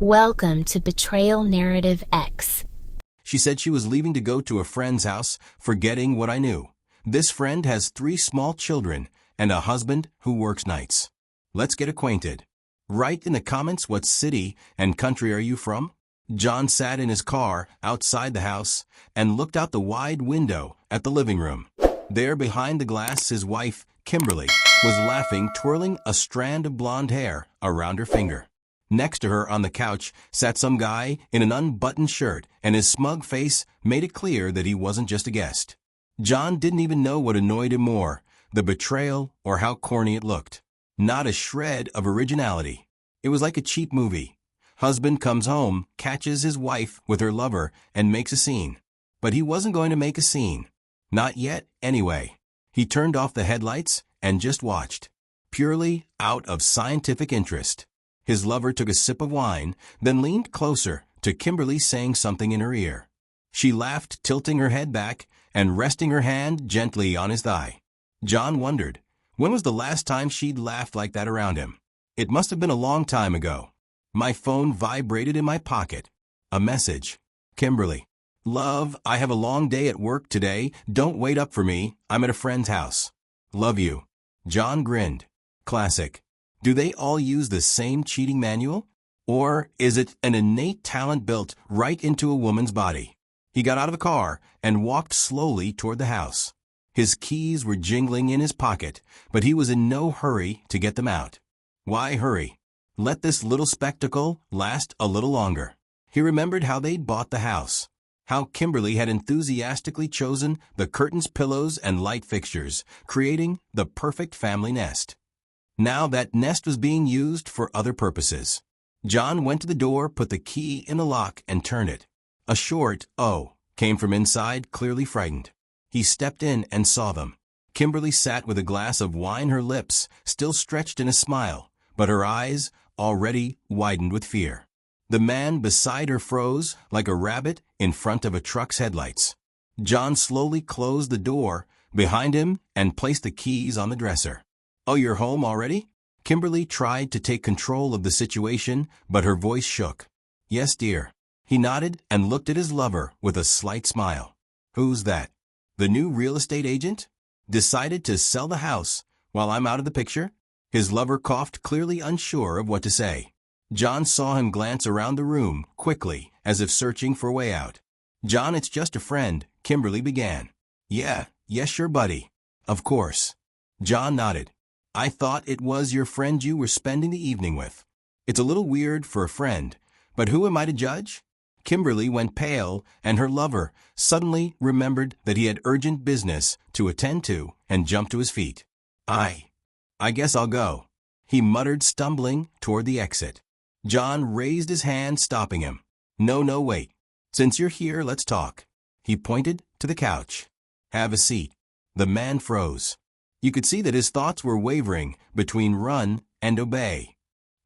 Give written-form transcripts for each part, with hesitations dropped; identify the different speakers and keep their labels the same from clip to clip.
Speaker 1: Welcome to Betrayal Narrative X.
Speaker 2: She said she was leaving to go to a friend's house, forgetting what I knew. This friend has 3 small children and a husband who works nights. Let's get acquainted. Write in the comments what city and country are you from? John sat in his car outside the house and looked out the wide window at the living room. There behind the glass, his wife, Kimberly, was laughing, twirling a strand of blonde hair around her finger. Next to her on the couch sat some guy in an unbuttoned shirt, and his smug face made it clear that he wasn't just a guest. John didn't even know what annoyed him more, the betrayal or how corny it looked. Not a shred of originality. It was like a cheap movie. Husband comes home, catches his wife with her lover, and makes a scene. But he wasn't going to make a scene. Not yet, anyway. He turned off the headlights and just watched, purely out of scientific interest. His lover took a sip of wine, then leaned closer to Kimberly, saying something in her ear. She laughed, tilting her head back and resting her hand gently on his thigh. John wondered, when was the last time she'd laughed like that around him? It must have been a long time ago. My phone vibrated in my pocket. A message. Kimberly. Love, I have a long day at work today. Don't wait up for me. I'm at a friend's house. Love you. John grinned. Classic. Do they all use the same cheating manual? Or is it an innate talent built right into a woman's body? He got out of the car and walked slowly toward the house. His keys were jingling in his pocket, but he was in no hurry to get them out. Why hurry? Let this little spectacle last a little longer. He remembered how they'd bought the house, how Kimberly had enthusiastically chosen the curtains, pillows, and light fixtures, creating the perfect family nest. Now that nest was being used for other purposes. John went to the door, put the key in the lock, and turned it. A short "oh" came from inside, clearly frightened. He stepped in and saw them. Kimberly sat with a glass of wine, her lips still stretched in a smile, but her eyes already widened with fear. The man beside her froze like a rabbit in front of a truck's headlights. John slowly closed the door behind him and placed the keys on the dresser. Oh, you're home already? Kimberly tried to take control of the situation, but her voice shook. Yes, dear. He nodded and looked at his lover with a slight smile. Who's that? The new real estate agent? Decided to sell the house while I'm out of the picture? His lover coughed, clearly unsure of what to say. John saw him glance around the room quickly, as if searching for a way out. John, it's just a friend, Kimberly began. Yes, sure, buddy. Of course. John nodded. I thought it was your friend you were spending the evening with. It's a little weird for a friend, but who am I to judge? Kimberly went pale, and her lover suddenly remembered that he had urgent business to attend to and jumped to his feet. I guess I'll go, he muttered, stumbling toward the exit. John raised his hand, stopping him. No, wait. Since you're here, let's talk. He pointed to the couch. Have a seat. The man froze. You could see that his thoughts were wavering between run and obey.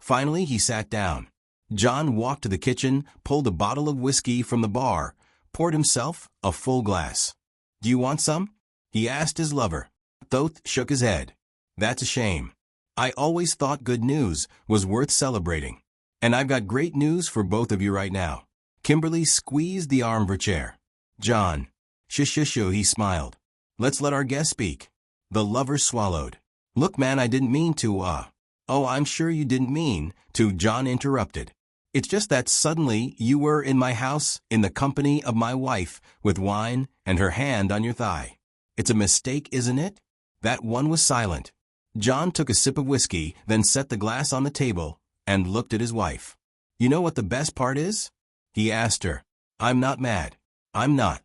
Speaker 2: Finally, he sat down. John walked to the kitchen, pulled a bottle of whiskey from the bar, poured himself a full glass. Do you want some? He asked his lover. Thoth shook his head. That's a shame. I always thought good news was worth celebrating. And I've got great news for both of you right now. Kimberly squeezed the arm of her chair. John. Shoo, he smiled. Let's let our guest speak. The lover swallowed. Look, man, I didn't mean to, Oh, I'm sure you didn't mean to, John interrupted. It's just that suddenly you were in my house in the company of my wife with wine and her hand on your thigh. It's a mistake, isn't it? That one was silent. John took a sip of whiskey, then set the glass on the table and looked at his wife. You know what the best part is? He asked her. I'm not mad. I'm not.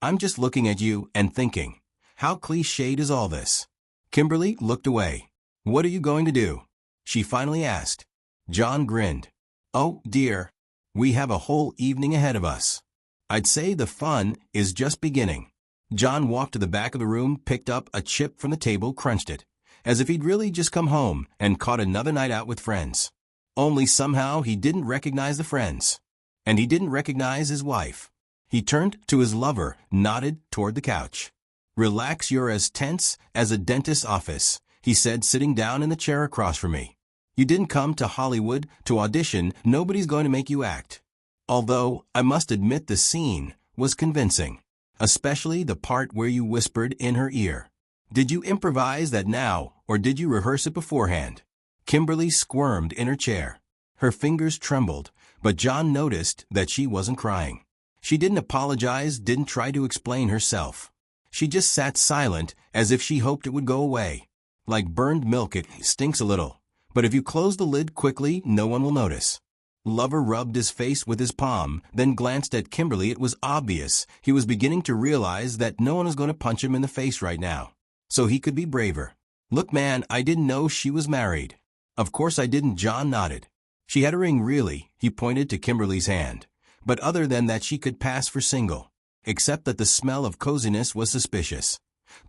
Speaker 2: I'm just looking at you and thinking, how cliched is all this? Kimberly looked away. What are you going to do? She finally asked. John grinned. Oh, dear. We have a whole evening ahead of us. I'd say the fun is just beginning. John walked to the back of the room, picked up a chip from the table, crunched it, as if he'd really just come home and caught another night out with friends. Only somehow he didn't recognize the friends. And he didn't recognize his wife. He turned to his lover, nodded toward the couch. Relax, you're as tense as a dentist's office, he said, sitting down in the chair across from me. You didn't come to Hollywood to audition, nobody's going to make you act. Although, I must admit the scene was convincing. Especially the part where you whispered in her ear. Did you improvise that now, or did you rehearse it beforehand? Kimberly squirmed in her chair. Her fingers trembled, but John noticed that she wasn't crying. She didn't apologize, didn't try to explain herself. She just sat silent, as if she hoped it would go away. Like burned milk, it stinks a little. But if you close the lid quickly, no one will notice. Lover rubbed his face with his palm, then glanced at Kimberly. It was obvious he was beginning to realize that no one was going to punch him in the face right now. So he could be braver. Look man, I didn't know she was married. Of course I didn't, John nodded. She had a ring really, he pointed to Kimberly's hand. But other than that she could pass for single. Except that the smell of coziness was suspicious.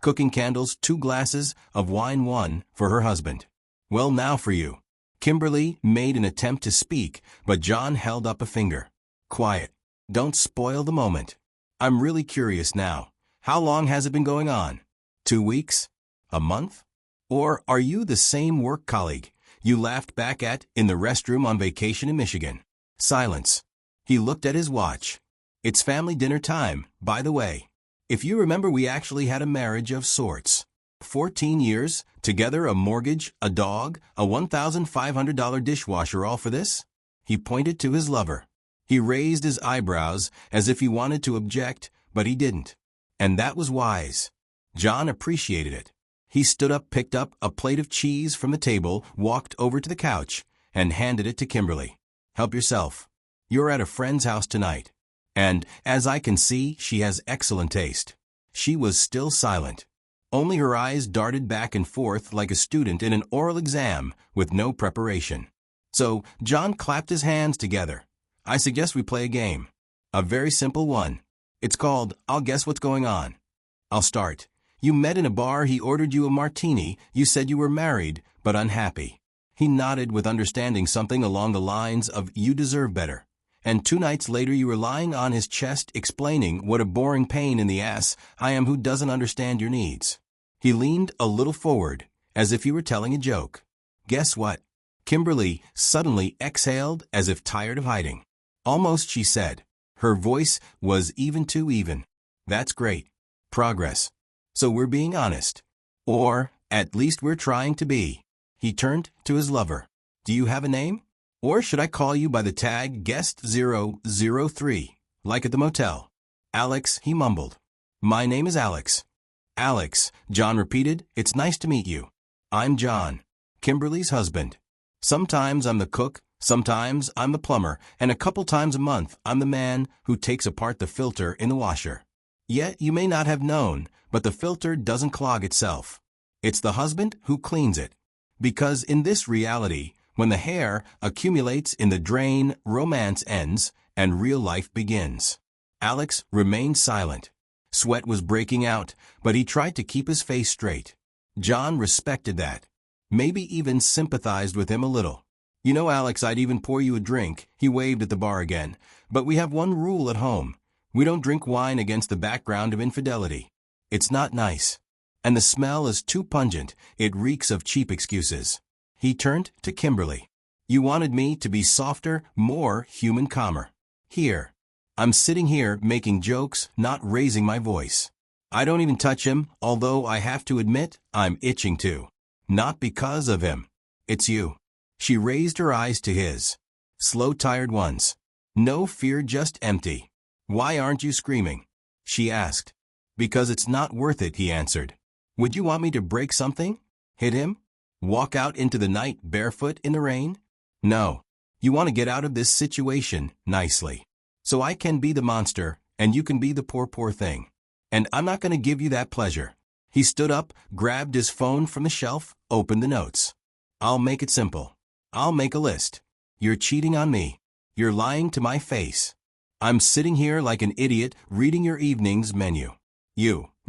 Speaker 2: Cooking candles, 2 glasses of wine, 1 for her husband. Well now for you. Kimberly made an attempt to speak, but John held up a finger. Quiet. Don't spoil the moment. I'm really curious now. How long has it been going on? 2 weeks? A month? Or are you the same work colleague you laughed back at in the restroom on vacation in Michigan? Silence. He looked at his watch. It's family dinner time, by the way. If you remember, we actually had a marriage of sorts. 14 years, together, a mortgage, a dog, a $1,500 dishwasher, all for this? He pointed to his lover. He raised his eyebrows as if he wanted to object, but he didn't. And that was wise. John appreciated it. He stood up, picked up a plate of cheese from the table, walked over to the couch, and handed it to Kimberly. Help yourself. You're at a friend's house tonight. And, as I can see, she has excellent taste. She was still silent. Only her eyes darted back and forth like a student in an oral exam with no preparation. So, John clapped his hands together. I suggest we play a game. A very simple one. It's called, I'll Guess What's Going On. I'll start. You met in a bar, he ordered you a martini, you said you were married, but unhappy. He nodded with understanding, something along the lines of, you deserve better. And 2 nights later you were lying on his chest explaining what a boring pain in the ass I am who doesn't understand your needs. He leaned a little forward, as if he were telling a joke. Guess what? Kimberly suddenly exhaled as if tired of hiding. Almost, she said. Her voice was even too even. That's great. Progress. So we're being honest. Or, at least we're trying to be. He turned to his lover. Do you have a name? Or should I call you by the tag Guest 003, like at the motel? Alex, he mumbled. My name is Alex. Alex, John repeated. It's nice to meet you. I'm John, Kimberly's husband. Sometimes I'm the cook, sometimes I'm the plumber, and a couple times a month I'm the man who takes apart the filter in the washer. Yet you may not have known, but the filter doesn't clog itself. It's the husband who cleans it. Because in this reality, when the hair accumulates in the drain, romance ends and real life begins. Alex remained silent. Sweat was breaking out, but he tried to keep his face straight. John respected that. Maybe even sympathized with him a little. You know, Alex, I'd even pour you a drink. He waved at the bar again. But we have one rule at home. We don't drink wine against the background of infidelity. It's not nice. And the smell is too pungent. It reeks of cheap excuses. He turned to Kimberly. You wanted me to be softer, more human, calmer. Here. I'm sitting here making jokes, not raising my voice. I don't even touch him, although I have to admit, I'm itching to. Not because of him. It's you. She raised her eyes to his. Slow, tired ones. No fear, just empty. Why aren't you screaming? She asked. Because it's not worth it, he answered. Would you want me to break something? Hit him? Walk out into the night barefoot in the rain? No. You want to get out of this situation nicely. So I can be the monster, and you can be the poor thing. And I'm not going to give you that pleasure. He stood up, grabbed his phone from the shelf, opened the notes. I'll make it simple. I'll make a list. You're cheating on me. You're lying to my face. I'm sitting here like an idiot reading your evening's menu.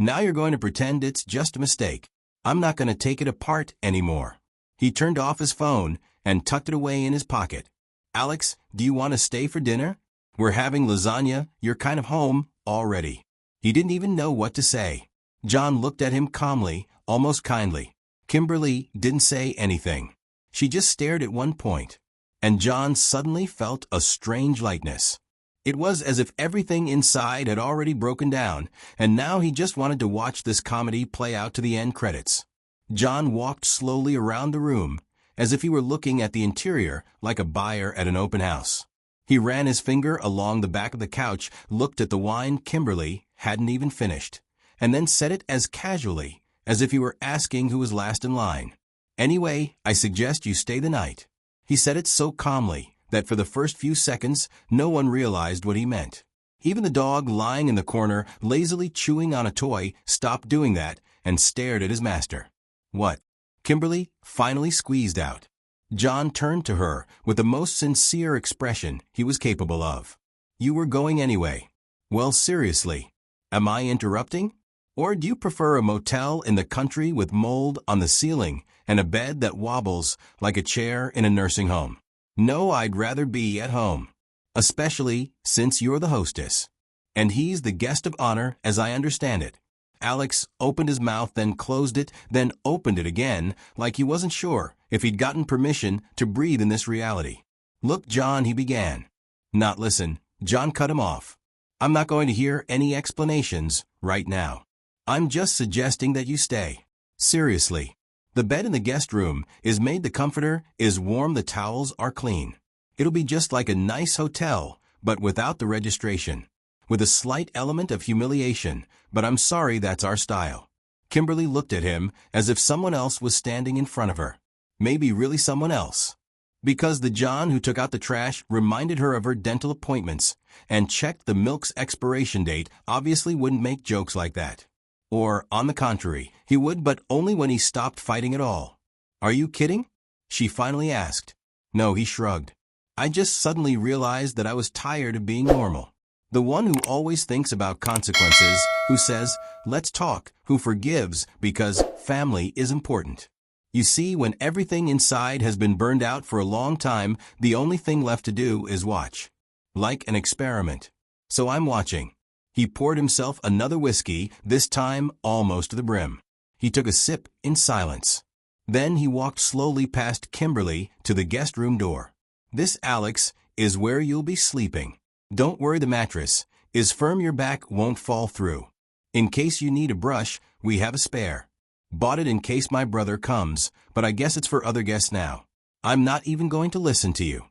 Speaker 2: Now you're going to pretend it's just a mistake. I'm not going to take it apart anymore. He turned off his phone and tucked it away in his pocket. Alex, do you want to stay for dinner? We're having lasagna. You're kind of home already. He didn't even know what to say. John looked at him calmly, almost kindly. Kimberly didn't say anything. She just stared at one point, and John suddenly felt a strange lightness. It was as if everything inside had already broken down, and now he just wanted to watch this comedy play out to the end credits. John walked slowly around the room, as if he were looking at the interior like a buyer at an open house. He ran his finger along the back of the couch, looked at the wine Kimberly hadn't even finished, and then said it as casually as if he were asking who was last in line. "Anyway, I suggest you stay the night." He said it so calmly that for the first few seconds no one realized what he meant. Even the dog lying in the corner, lazily chewing on a toy, stopped doing that and stared at his master. "What?" Kimberly finally squeezed out. John turned to her with the most sincere expression he was capable of. "You were going anyway. Well, seriously, am I interrupting? Or do you prefer a motel in the country with mold on the ceiling and a bed that wobbles like a chair in a nursing home?" "No, I'd rather be at home. Especially since you're the hostess. And he's the guest of honor, as I understand it." Alex opened his mouth, then closed it, then opened it again, like he wasn't sure if he'd gotten permission to breathe in this reality. "Look, John," he began. "Not listen." John cut him off. "I'm not going to hear any explanations right now. I'm just suggesting that you stay. Seriously. The bed in the guest room is made, the comforter is warm, the towels are clean. It'll be just like a nice hotel, but without the registration. With a slight element of humiliation, but I'm sorry, that's our style." Kimberly looked at him as if someone else was standing in front of her. Maybe really someone else. Because the John who took out the trash reminded her of her dental appointments and checked the milk's expiration date obviously wouldn't make jokes like that. Or, on the contrary, he would, but only when he stopped fighting at all. "Are you kidding?" she finally asked. "No," he shrugged. "I just suddenly realized that I was tired of being normal. The one who always thinks about consequences, who says, 'Let's talk,' who forgives because family is important. You see, when everything inside has been burned out for a long time, the only thing left to do is watch. Like an experiment. So I'm watching." He poured himself another whiskey, this time almost to the brim. He took a sip in silence. Then he walked slowly past Kimberly to the guest room door. "This, Alex, is where you'll be sleeping. Don't worry, the mattress is firm, your back won't fall through. In case you need a brush, we have a spare. Bought it in case my brother comes, but I guess it's for other guests now. I'm not even going to listen to you.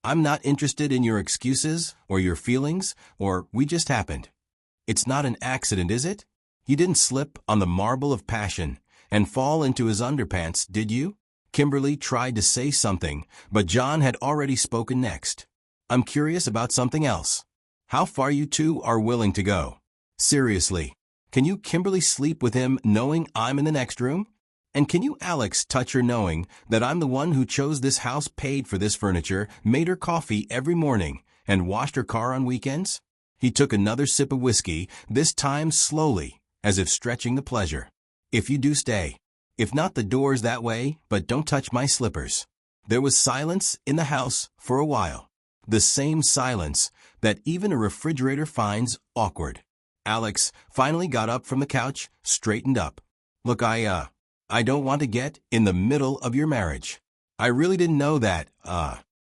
Speaker 2: I'm not interested in your excuses or your feelings, or we just happened. It's not an accident, is it? You didn't slip on the marble of passion and fall into his underpants, did you?" Kimberly tried to say something, but John had already spoken next. "I'm curious about something else. How far you two are willing to go. Seriously, can you, Kimberly, sleep with him knowing I'm in the next room? And can you, Alex, touch her knowing that I'm the one who chose this house, paid for this furniture, made her coffee every morning, and washed her car on weekends?" He took another sip of whiskey, this time slowly, as if stretching the pleasure. "If you do, stay. If not, the door's that way, but don't touch my slippers." There was silence in the house for a while. The same silence that even a refrigerator finds awkward. Alex finally got up from the couch, straightened up. "Look, I don't want to get in the middle of your marriage. I really didn't know that,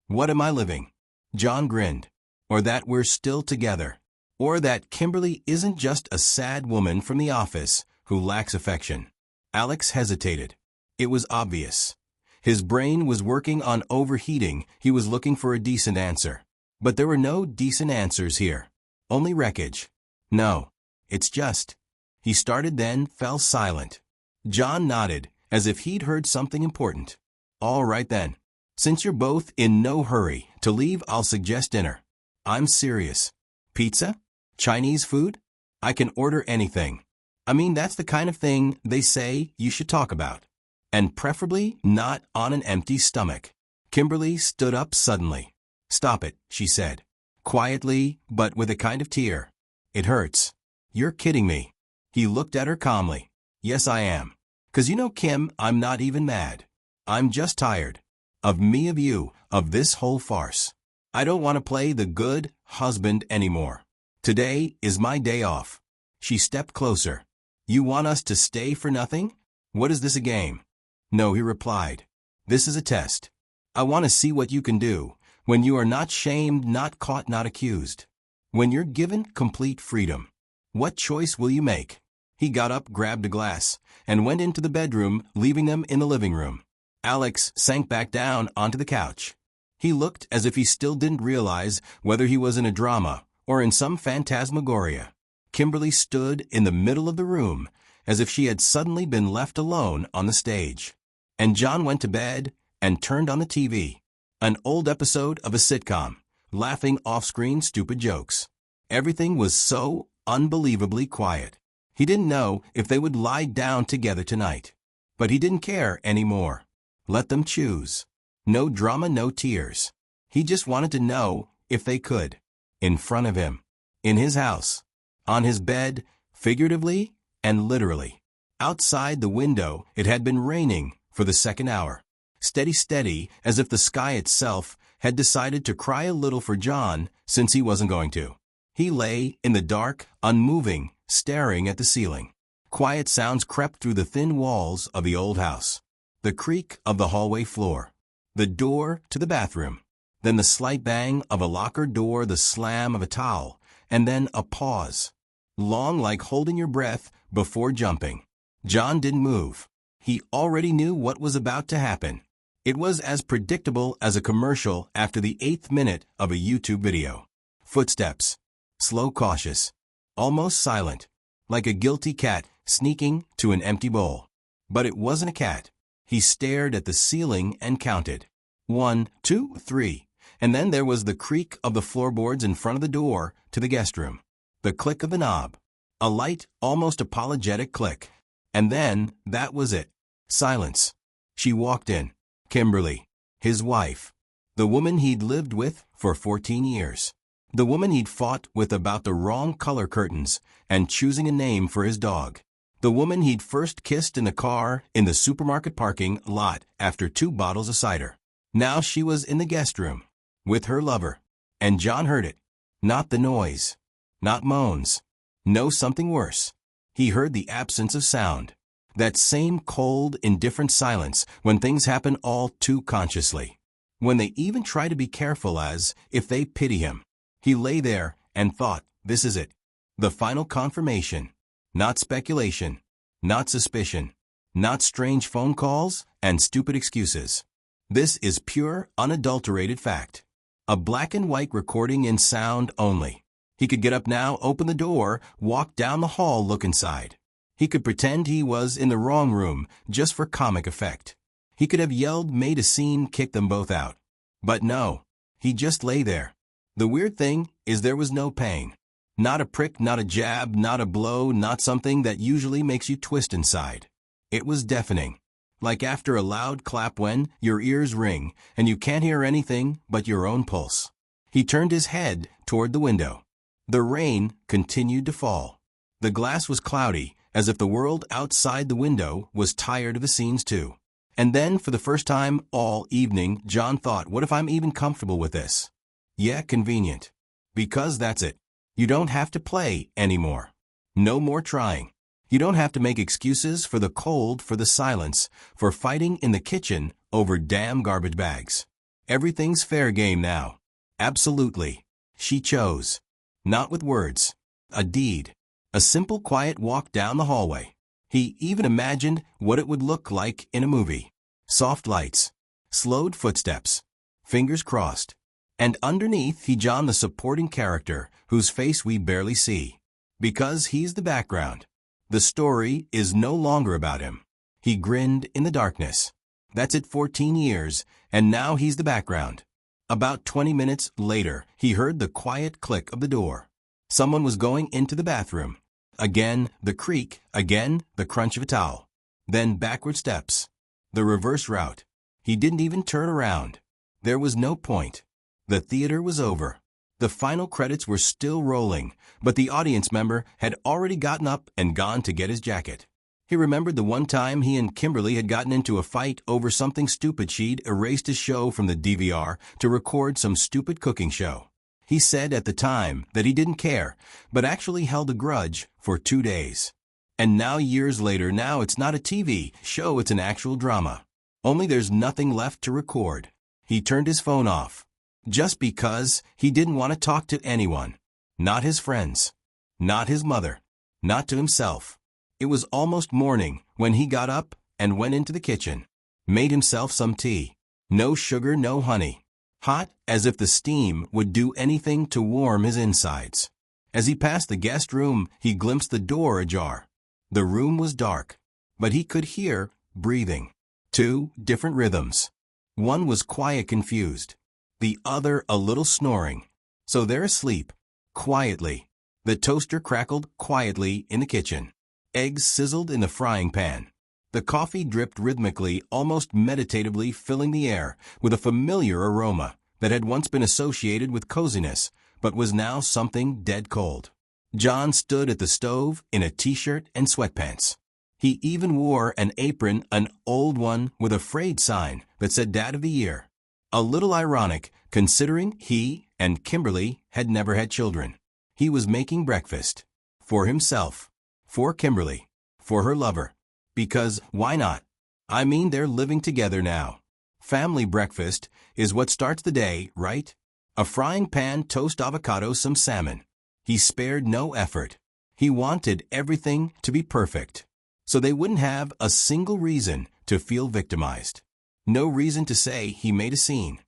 Speaker 2: what am I living?" John grinned. "Or that we're still together. Or that Kimberly isn't just a sad woman from the office who lacks affection." Alex hesitated. It was obvious. His brain was working on overheating. He was looking for a decent answer. But there were no decent answers here. Only wreckage. "No. It's just..." He started, then fell silent. John nodded, as if he'd heard something important. "All right then. Since you're both in no hurry to leave, I'll suggest dinner. I'm serious. Pizza? Chinese food? I can order anything. I mean, that's the kind of thing they say you should talk about. And preferably not on an empty stomach." Kimberly stood up suddenly. "Stop it," she said, quietly, but with a kind of tear. "It hurts." "You're kidding me." He looked at her calmly. "Yes, I am. 'Cause you know, Kim, I'm not even mad. I'm just tired. Of me, of you, of this whole farce. I don't want to play the good husband anymore. Today is my day off." She stepped closer. "You want us to stay for nothing? What is this, a game?" "No," he replied. This is a test. I want to see what you can do when you are not shamed, not caught, not accused. When you're given complete freedom. What choice will you make? He got up, grabbed a glass, and went into the bedroom, leaving them in the living room. Alex sank back down onto the couch. He looked as if he still didn't realize whether he was in a drama or in some phantasmagoria. Kimberly stood in the middle of the room, as if she had suddenly been left alone on the stage. And John went to bed and turned on the TV. An old episode of a sitcom, laughing off-screen stupid jokes. Everything was so unbelievably quiet. He didn't know if they would lie down together tonight. But he didn't care anymore. Let them choose. No drama, no tears. He just wanted to know if they could. In front of him. In his house. On his bed, figuratively and literally. Outside the window, it had been raining for the second hour. Steady, steady, as if the sky itself had decided to cry a little for John since he wasn't going to. He lay in the dark, unmoving, staring at the ceiling. Quiet sounds crept through the thin walls of the old house. The creak of the hallway floor. The door to the bathroom. Then the slight bang of a locker door, the slam of a towel, and then a pause. Long, like holding your breath before jumping. John didn't move. He already knew what was about to happen. It was as predictable as a commercial after the 8th minute of a YouTube video. Footsteps. Slow, cautious. Almost silent. Like a guilty cat sneaking to an empty bowl. But it wasn't a cat. He stared at the ceiling and counted. 1, 2, 3. And then there was the creak of the floorboards in front of the door to the guest room. The click of the knob. A light, almost apologetic click. And then, that was it. Silence. She walked in. Kimberly. His wife. The woman he'd lived with for 14 years. The woman he'd fought with about the wrong color curtains and choosing a name for his dog. The woman he'd first kissed in the car in the supermarket parking lot after 2 bottles of cider. Now she was in the guest room. With her lover. And John heard it. Not the noise. Not moans. No, something worse. He heard the absence of sound. That same cold, indifferent silence when things happen all too consciously. When they even try to be careful as if they pity him. He lay there and thought, this is it. The final confirmation. Not speculation. Not suspicion. Not strange phone calls and stupid excuses. This is pure, unadulterated fact. A black and white recording in sound only. He could get up now, open the door, walk down the hall, look inside. He could pretend he was in the wrong room, just for comic effect. He could have yelled, made a scene, kicked them both out. But no, he just lay there. The weird thing is there was no pain. Not a prick, not a jab, not a blow, not something that usually makes you twist inside. It was deafening. Like after a loud clap when your ears ring and you can't hear anything but your own pulse. He turned his head toward the window. The rain continued to fall. The glass was cloudy, as if the world outside the window was tired of the scenes too. And then, for the first time all evening, John thought, what if I'm even comfortable with this? Yeah, convenient. Because that's it. You don't have to play anymore. No more trying. You don't have to make excuses for the cold, for the silence, for fighting in the kitchen over damn garbage bags. Everything's fair game now. Absolutely. She chose. Not with words. A deed. A simple, quiet walk down the hallway. He even imagined what it would look like in a movie. Soft lights. Slowed footsteps. Fingers crossed. And underneath John, the supporting character, whose face we barely see. Because he's the background. The story is no longer about him. He grinned in the darkness. That's it, 14 years, and now he's the background. About 20 minutes later, he heard the quiet click of the door. Someone was going into the bathroom. Again, the creak, again, the crunch of a towel. Then backward steps. The reverse route. He didn't even turn around. There was no point. The theater was over. The final credits were still rolling, but the audience member had already gotten up and gone to get his jacket. He remembered the one time he and Kimberly had gotten into a fight over something stupid. She'd erased his show from the DVR to record some stupid cooking show. He said at the time that he didn't care, but actually held a grudge for 2 days. And now, years later, now it's not a TV show, it's an actual drama. Only there's nothing left to record. He turned his phone off. Just because he didn't want to talk to anyone. Not his friends. Not his mother. Not to himself. It was almost morning when he got up and went into the kitchen. Made himself some tea. No sugar, no honey. Hot as if the steam would do anything to warm his insides. As he passed the guest room, he glimpsed the door ajar. The room was dark, but he could hear breathing. 2 different rhythms. One was quiet, confused. The other a little snoring. So they're asleep. Quietly. The toaster crackled quietly in the kitchen. Eggs sizzled in the frying pan. The coffee dripped rhythmically, almost meditatively, filling the air with a familiar aroma that had once been associated with coziness, but was now something dead cold. John stood at the stove in a t-shirt and sweatpants. He even wore an apron, an old one with a frayed sign that said Dad of the Year. A little ironic, considering he and Kimberly had never had children. He was making breakfast. For himself. For Kimberly. For her lover. Because, why not? I mean, they're living together now. Family breakfast is what starts the day, right? A frying pan, toast, avocado, some salmon. He spared no effort. He wanted everything to be perfect. So they wouldn't have a single reason to feel victimized. No reason to say he made a scene.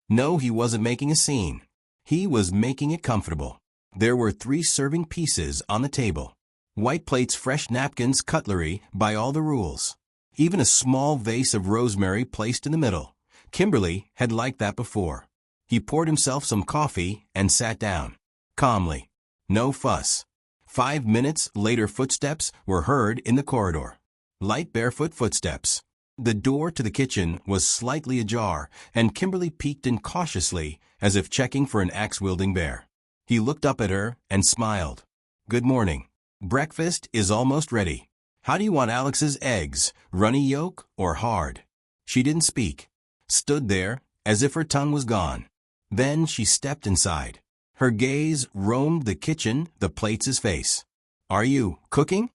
Speaker 2: No, he wasn't making a scene. He was making it comfortable. There were 3 serving pieces on the table. White plates, fresh napkins, cutlery, by all the rules. Even a small vase of rosemary placed in the middle. Kimberly had liked that before. He poured himself some coffee and sat down. Calmly. No fuss. 5 minutes later, footsteps were heard in the corridor. Light barefoot footsteps. The door to the kitchen was slightly ajar, and Kimberly peeked in cautiously, as if checking for an axe-wielding bear. He looked up at her and smiled. Good morning. Breakfast is almost ready. How do you want Alex's eggs, runny yolk or hard? She didn't speak. Stood there, as if her tongue was gone. Then she stepped inside. Her gaze roamed the kitchen, the plates, his face. Are you cooking?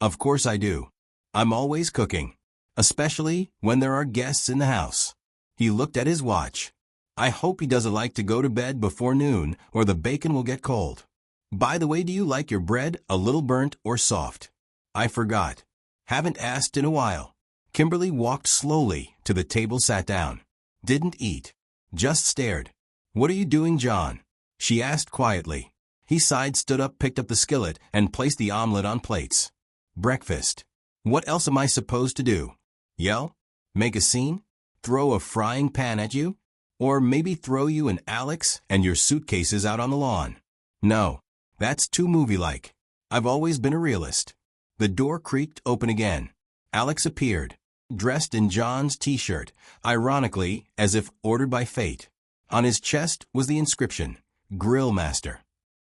Speaker 2: Of course I do. I'm always cooking. Especially when there are guests in the house. He looked at his watch. I hope he doesn't like to go to bed before noon, or the bacon will get cold. By the way, do you like your bread a little burnt or soft? I forgot. Haven't asked in a while. Kimberly walked slowly to the table, sat down. Didn't eat. Just stared. What are you doing, John? She asked quietly. He sighed, stood up, picked up the skillet, and placed the omelet on plates. Breakfast. What else am I supposed to do? Yell? Make a scene? Throw a frying pan at you? Or maybe throw you and Alex and your suitcases out on the lawn? No. That's too movie-like. I've always been a realist. The door creaked open again. Alex appeared, dressed in John's t-shirt, ironically as if ordered by fate. On his chest was the inscription, Grill Master.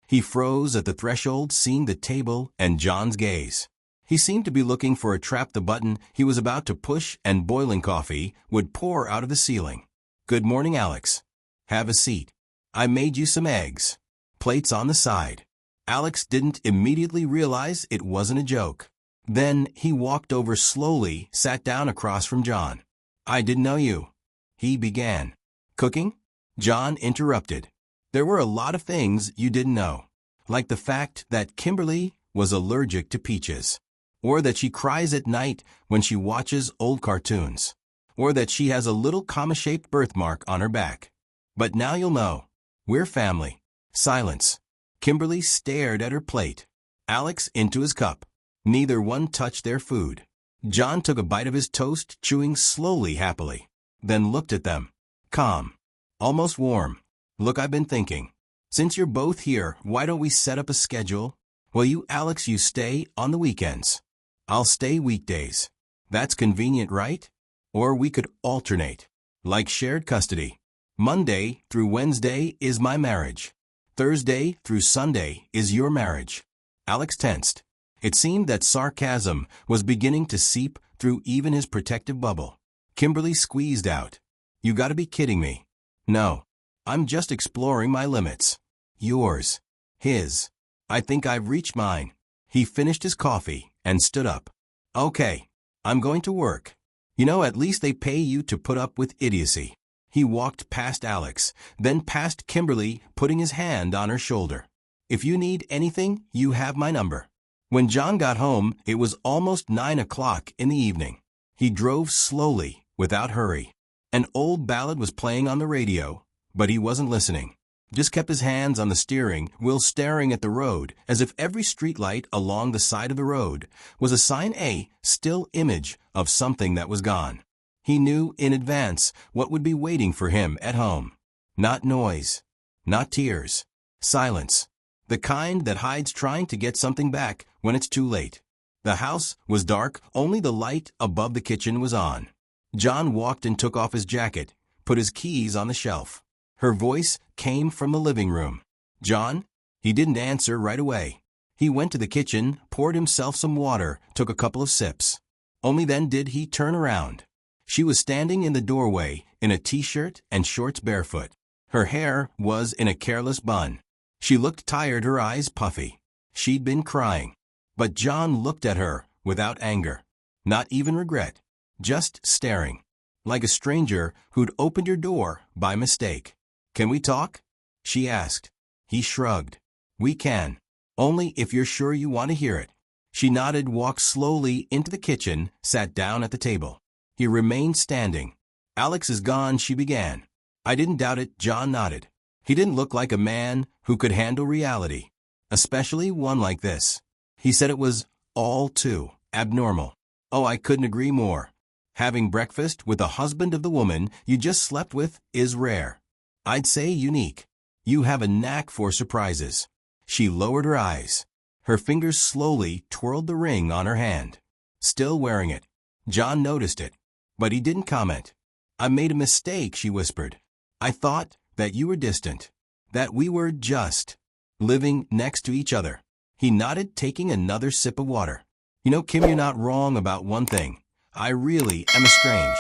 Speaker 2: He froze at the threshold, seeing the table and John's gaze. He seemed to be looking for a trap, the button he was about to push, and boiling coffee would pour out of the ceiling. Good morning, Alex. Have a seat. I made you some eggs. Plates on the side. Alex didn't immediately realize it wasn't a joke. Then he walked over slowly, sat down across from John. I didn't know you. He began. Cooking? John interrupted. There were a lot of things you didn't know. Like the fact that Kimberly was allergic to peaches. Or that she cries at night when she watches old cartoons. Or that she has a little comma-shaped birthmark on her back. But now you'll know. We're family. Silence. Kimberly stared at her plate. Alex into his cup. Neither one touched their food. John took a bite of his toast, chewing slowly, happily. Then looked at them. Calm. Almost warm. Look, I've been thinking. Since you're both here, why don't we set up a schedule? Well, you, Alex, you stay on the weekends. I'll stay weekdays. That's convenient, right? Or we could alternate. Like shared custody. Monday through Wednesday is my marriage. Thursday through Sunday is your marriage. Alex tensed. It seemed that sarcasm was beginning to seep through even his protective bubble. Kimberly squeezed out. You gotta be kidding me. No. I'm just exploring my limits. Yours. His. I think I've reached mine. He finished his coffee and stood up. Okay. I'm going to work. You know, at least they pay you to put up with idiocy. He walked past Alex, then past Kimberly, putting his hand on her shoulder. If you need anything, you have my number. When John got home, it was almost 9 o'clock in the evening. He drove slowly, without hurry. An old ballad was playing on the radio, but he wasn't listening. Just kept his hands on the steering wheel, staring at the road, as if every streetlight along the side of the road was a still image of something that was gone. He knew in advance what would be waiting for him at home. Not noise, not tears, silence. The kind that hides trying to get something back when it's too late. The house was dark, only the light above the kitchen was on. John walked and took off his jacket, put his keys on the shelf. Her voice came from the living room. "John?" He didn't answer right away. He went to the kitchen, poured himself some water, took a couple of sips. Only then did he turn around. She was standing in the doorway, in a t-shirt and shorts, barefoot. Her hair was in a careless bun. She looked tired, her eyes puffy. She'd been crying. But John looked at her without anger. Not even regret. Just staring. Like a stranger who'd opened your door by mistake. "Can we talk?" she asked. He shrugged. "We can. Only if you're sure you want to hear it." She nodded, walked slowly into the kitchen, sat down at the table. He remained standing. "Alex is gone," she began. "I didn't doubt it," John nodded. He didn't look like a man who could handle reality, especially one like this. He said it was all too abnormal. "Oh, I couldn't agree more. Having breakfast with the husband of the woman you just slept with is rare. I'd say unique. You have a knack for surprises." She lowered her eyes. Her fingers slowly twirled the ring on her hand. Still wearing it. John noticed it, but he didn't comment. "I made a mistake," she whispered. "I thought that you were distant, that we were just living next to each other." He nodded, taking another sip of water. "You know, Kim, you're not wrong about one thing. I really am estranged.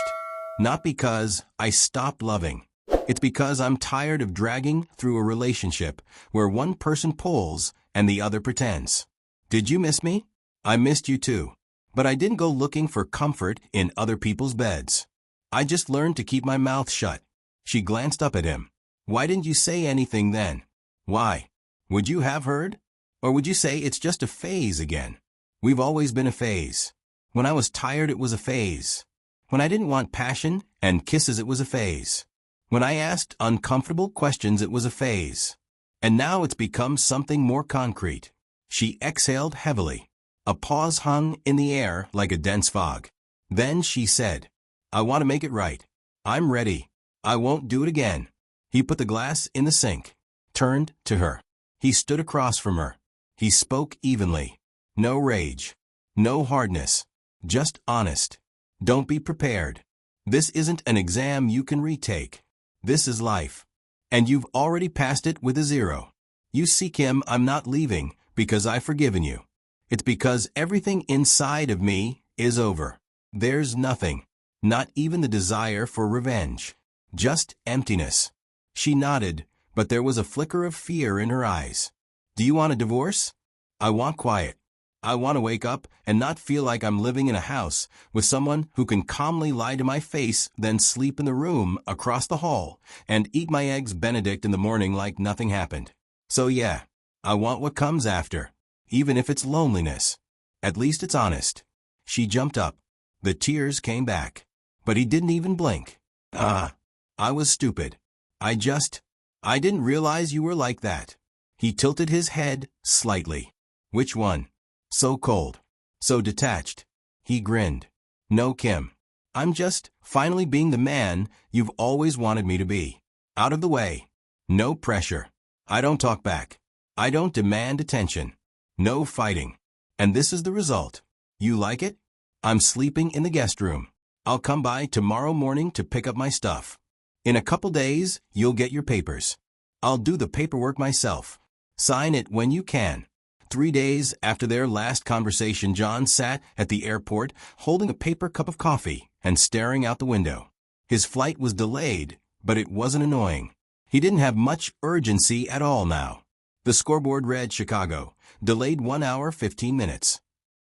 Speaker 2: Not because I stopped loving. It's because I'm tired of dragging through a relationship where one person pulls and the other pretends. Did you miss me? I missed you too. But I didn't go looking for comfort in other people's beds. I just learned to keep my mouth shut." She glanced up at him. "Why didn't you say anything then? Why? Would you have heard? Or would you say it's just a phase again? We've always been a phase. When I was tired, it was a phase. When I didn't want passion and kisses, it was a phase. When I asked uncomfortable questions, it was a phase. And now it's become something more concrete." She exhaled heavily. A pause hung in the air like a dense fog. Then she said, "I want to make it right. I'm ready. I won't do it again." He put the glass in the sink, turned to her. He stood across from her. He spoke evenly. No rage. No hardness. Just honest. "Don't be prepared. This isn't an exam you can retake. This is life. And you've already passed it with a 0. You see, Kim, I'm not leaving because I've forgiven you. It's because everything inside of me is over. There's nothing. Not even the desire for revenge. Just emptiness." She nodded, but there was a flicker of fear in her eyes. "Do you want a divorce?" "I want quiet. I want to wake up and not feel like I'm living in a house with someone who can calmly lie to my face, then sleep in the room across the hall and eat my eggs Benedict in the morning like nothing happened. So yeah, I want what comes after, even if it's loneliness. At least it's honest." She jumped up. The tears came back. But he didn't even blink. I was stupid. I didn't realize you were like that." He tilted his head slightly. "Which one? So cold. So detached." He grinned. "No, Kim. I'm just finally being the man you've always wanted me to be. Out of the way. No pressure. I don't talk back. I don't demand attention. No fighting. And this is the result. You like it? I'm sleeping in the guest room. I'll come by tomorrow morning to pick up my stuff. In a couple days, you'll get your papers. I'll do the paperwork myself. Sign it when you can." 3 days after their last conversation, John sat at the airport holding a paper cup of coffee and staring out the window. His flight was delayed, but it wasn't annoying. He didn't have much urgency at all now. The scoreboard read Chicago, delayed 1 hour 15 minutes.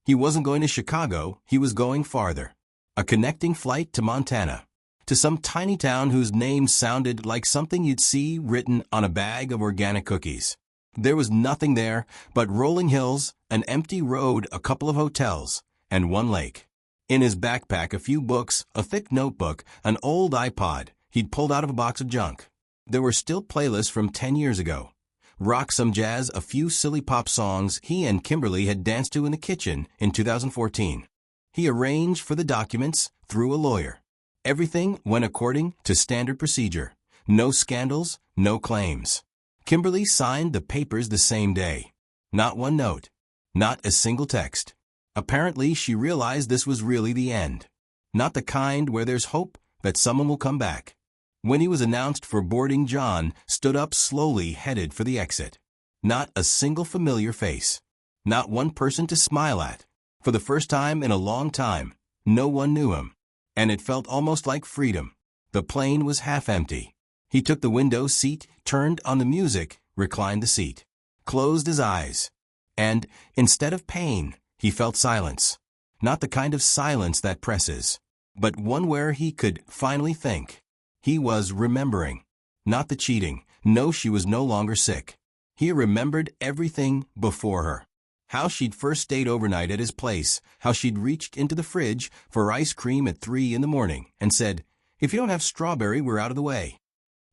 Speaker 2: He wasn't going to Chicago, he was going farther. A connecting flight to Montana. To some tiny town whose name sounded like something you'd see written on a bag of organic cookies. There was nothing there but rolling hills, an empty road, a couple of hotels, and one lake. In his backpack, a few books, a thick notebook, an old iPod he'd pulled out of a box of junk. There were still playlists from 10 years ago. Rock, some jazz, a few silly pop songs he and Kimberly had danced to in the kitchen in 2014. He arranged for the documents through a lawyer. Everything went according to standard procedure. No scandals, no claims. Kimberly signed the papers the same day. Not one note. Not a single text. Apparently, she realized this was really the end. Not the kind where there's hope that someone will come back. When he was announced for boarding, John stood up slowly, headed for the exit. Not a single familiar face. Not one person to smile at. For the first time in a long time, no one knew him. And it felt almost like freedom. The plane was half empty. He took the window seat, turned on the music, reclined the seat, closed his eyes. And, instead of pain, he felt silence. Not the kind of silence that presses, but one where he could finally think. He was remembering. Not the cheating. No, she was no longer sick. He remembered everything before her. How she'd first stayed overnight at his place, how she'd reached into the fridge for ice cream at 3 in the morning and said, "If you don't have strawberry, we're out of the way."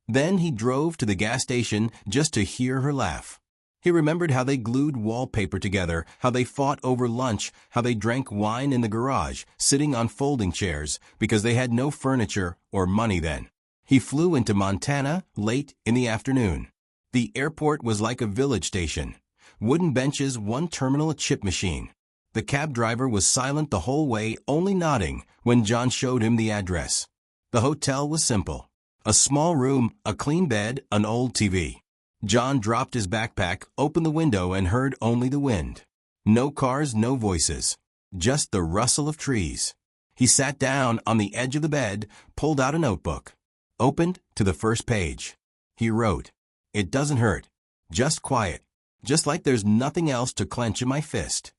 Speaker 2: Then he drove to the gas station just to hear her laugh. He remembered how they glued wallpaper together, how they fought over lunch, how they drank wine in the garage, sitting on folding chairs, because they had no furniture or money then. He flew into Montana late in the afternoon. The airport was like a village station. Wooden benches, one terminal, a chip machine. The cab driver was silent the whole way, only nodding when John showed him the address. The hotel was simple. A small room, a clean bed, an old TV. John dropped his backpack, opened the window, and heard only the wind. No cars, no voices. Just the rustle of trees. He sat down on the edge of the bed, pulled out a notebook. Opened to the first page. He wrote, "It doesn't hurt. Just quiet. Just like there's nothing else to clench in my fist."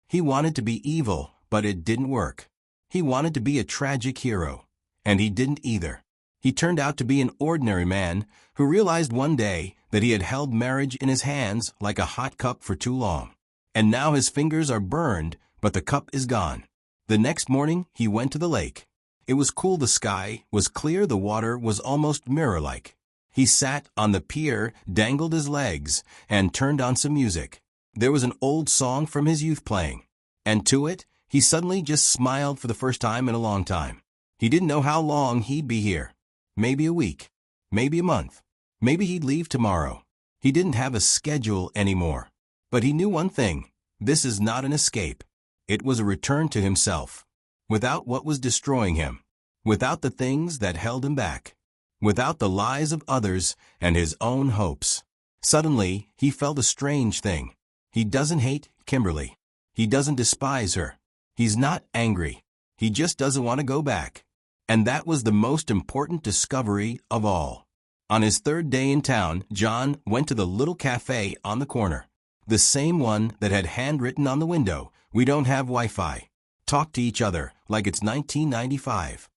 Speaker 2: He wanted to be evil, but it didn't work. He wanted to be a tragic hero, and he didn't either. He turned out to be an ordinary man who realized one day that he had held marriage in his hands like a hot cup for too long. And now his fingers are burned, but the cup is gone. The next morning, he went to the lake. It was cool, the sky was clear, the water was almost mirror-like. He sat on the pier, dangled his legs, and turned on some music. There was an old song from his youth playing. And to it, he suddenly just smiled for the first time in a long time. He didn't know how long he'd be here. Maybe a week. Maybe a month. Maybe he'd leave tomorrow. He didn't have a schedule anymore. But he knew one thing. This is not an escape. It was a return to himself. Without what was destroying him. Without the things that held him back. Without the lies of others and his own hopes. Suddenly, he felt a strange thing. He doesn't hate Kimberly. He doesn't despise her. He's not angry. He just doesn't want to go back. And that was the most important discovery of all. On his third day in town, John went to the little cafe on the corner. The same one that had handwritten on the window, "We don't have Wi-Fi. Talk to each other like it's 1995.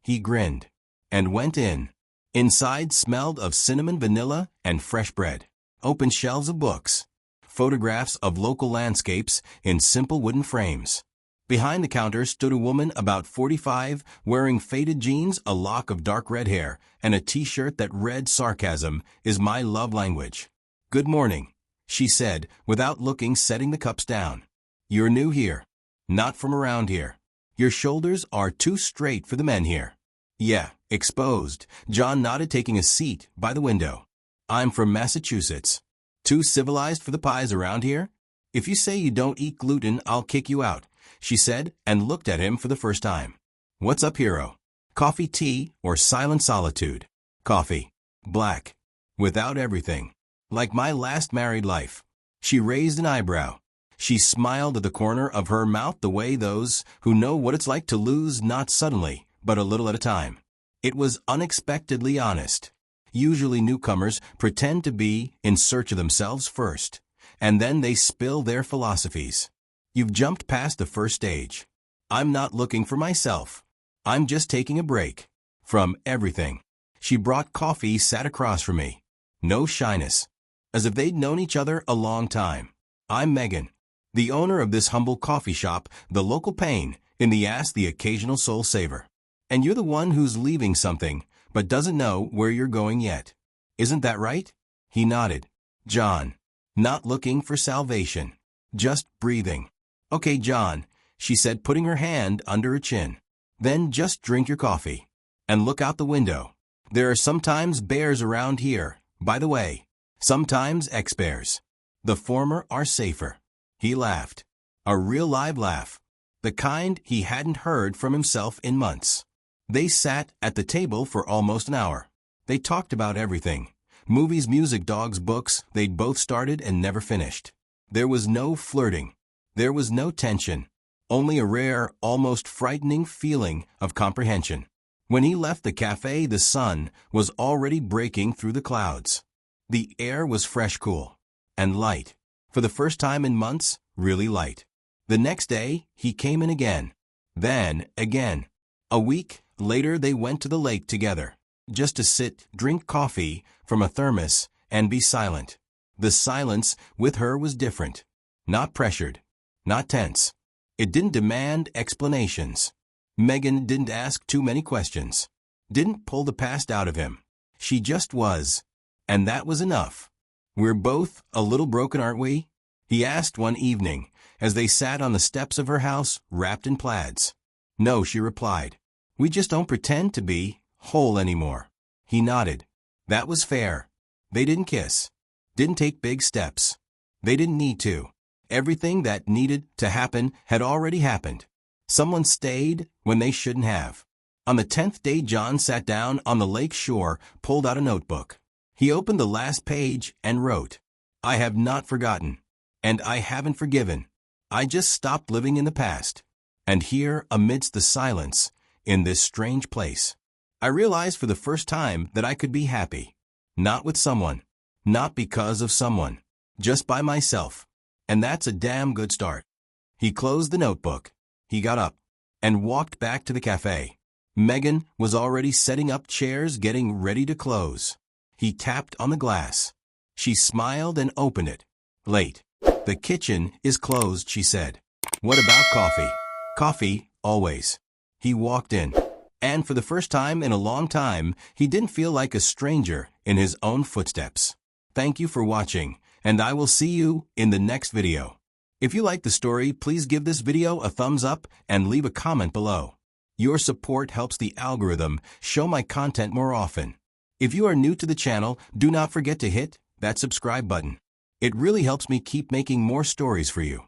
Speaker 2: He grinned and went in. Inside smelled of cinnamon, vanilla, and fresh bread. Open shelves of books. Photographs of local landscapes in simple wooden frames. Behind the counter stood a woman about 45, wearing faded jeans, a lock of dark red hair, and a t-shirt that read "Sarcasm is my love language." "Good morning," she said, without looking, setting the cups down. "You're new here. Not from around here. Your shoulders are too straight for the men here." "Yeah, exposed." John nodded, taking a seat by the window. "I'm from Massachusetts. Too civilized for the pies around here? If you say you don't eat gluten, I'll kick you out," she said, and looked at him for the first time. "What's up, hero? Coffee, tea, or silent solitude?" "Coffee. Black. Without everything. Like my last married life." She raised an eyebrow. She smiled at the corner of her mouth the way those who know what it's like to lose, not suddenly, but a little at a time. It was unexpectedly honest. Usually newcomers pretend to be in search of themselves first, and then they spill their philosophies. You've jumped past the first stage. I'm not looking for myself. I'm just taking a break. From everything. She brought coffee, sat across from me. No shyness. As if they'd known each other a long time. I'm Megan, the owner of this humble coffee shop, the local pain in the ass, the occasional soul saver. And you're the one who's leaving something, but doesn't know where you're going yet. Isn't that right? He nodded. John. Not looking for salvation. Just breathing. Okay, John, she said, putting her hand under her chin. Then just drink your coffee. And look out the window. There are sometimes bears around here, by the way. Sometimes ex-bears. The former are safer. He laughed. A real live laugh. The kind he hadn't heard from himself in months. They sat at the table for almost an hour. They talked about everything. Movies, music, dogs, books they'd both started and never finished. There was no flirting. There was no tension. Only a rare, almost frightening feeling of comprehension. When he left the cafe, the sun was already breaking through the clouds. The air was fresh, cool, and light. For the first time in months, really light. The next day, he came in again. Then, again. A week later, they went to the lake together. Just to sit, drink coffee from a thermos, and be silent. The silence with her was different. Not pressured. Not tense. It didn't demand explanations. Megan didn't ask too many questions. Didn't pull the past out of him. She just was. And that was enough. We're both a little broken, aren't we? He asked one evening, as they sat on the steps of her house, wrapped in plaids. No, she replied. We just don't pretend to be whole anymore. He nodded. That was fair. They didn't kiss. Didn't take big steps. They didn't need to. Everything that needed to happen had already happened. Someone stayed when they shouldn't have. On the 10th day, John sat down on the lake shore, pulled out a notebook. He opened the last page and wrote, I have not forgotten. And I haven't forgiven. I just stopped living in the past. And here, amidst the silence, in this strange place, I realized for the first time that I could be happy. Not with someone. Not because of someone. Just by myself. And that's a damn good start. He closed the notebook. He got up and walked back to the cafe. Megan was already setting up chairs, getting ready to close. He tapped on the glass. She smiled and opened it. Late. The kitchen is closed, she said. What about coffee? Coffee, always. He walked in. And for the first time in a long time, he didn't feel like a stranger in his own footsteps. Thank you for watching, and I will see you in the next video. If you like the story, please give this video a thumbs up and leave a comment below. Your support helps the algorithm show my content more often. If you are new to the channel, do not forget to hit that subscribe button. It really helps me keep making more stories for you.